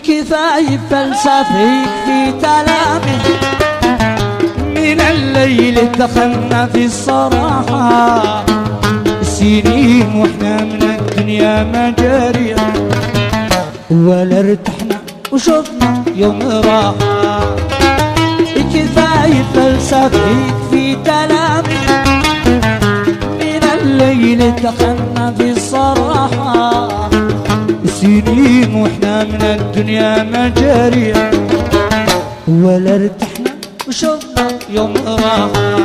كفاية فلسفة يكفي كلامي، من الليل دخلنا في الصراحة، سنين واحنا من الدنيا مجاري، ولا ارتحنا وشفنا يوم راحة. كفاية فلسفة يكفي كلامي، من الليل دخلنا في الصراحة، سنين واحنا من الدنيا مجاري، ولا ارتحنا وشفنا يوم راحة.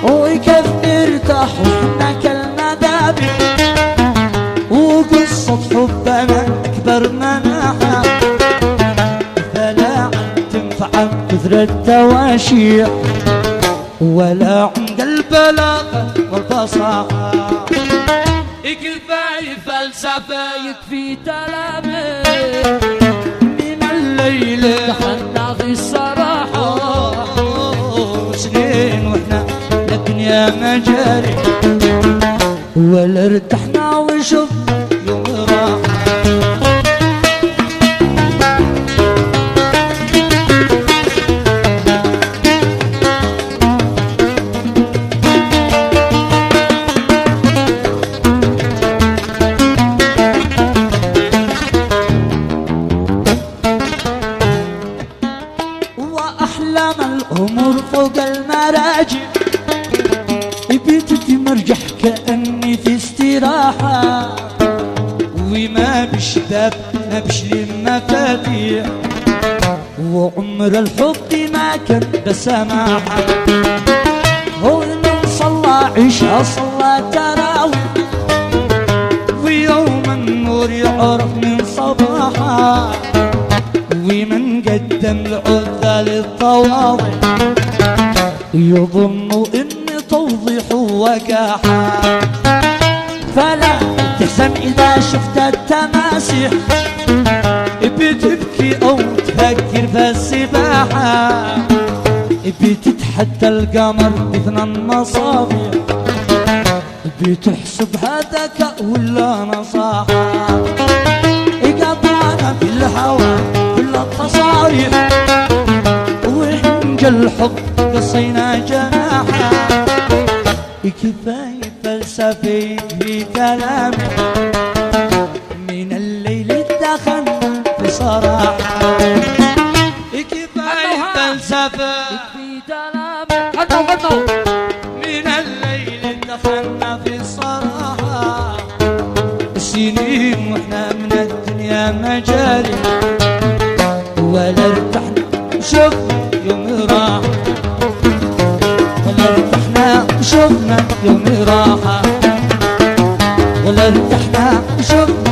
وكيف نرتاح واحنا كلنا دابي، وقصة حبنا أكبر مناحة، فلا عن تنفع كثر التواشي، ولا عمق البلاغة والفصاحة. كفاية فلسفة يكفي كلامي، من الليل دخلنا في الصراحة، سنين واحنا الدنيا مجاري، ولا ارتحنا وشفنا يوم راحة. وأحلام الأمور فوق المراجع، بيتي مرجح كأني في استراحة، وما بشباب ما بشلي مفاتيح، وعمر الحب ما كان بسماحة. هو من صلى عشاء صلى تراويح، ويوم النور يعرف من صباحة، ومن قدم العذة للطواضع يظن إن توضيح وقاحة. فلا تحزن إذا شفت التماسيح، بتبكي أو تفكر في السباحة، بتتحدى القمر بثنى المصابيح، بتحسبها ذكاء ولا نصاحة. قطعنا في الهوى كل التصاريح، وحنج الحب قصينا جناحه. كفاية فلسفة في كلامي، من الليل دخلنا في صراحة. كفاية فلسفة يكفي كلامي. غنوا من الليل دخلنا في الصراحة، سنين واحنا من الدنيا مجاري، ولا ارتحنا وشفنا يوم راحة، ولا ارتحنا وشفنا يوم راحة، ولا ارتحنا وشفنا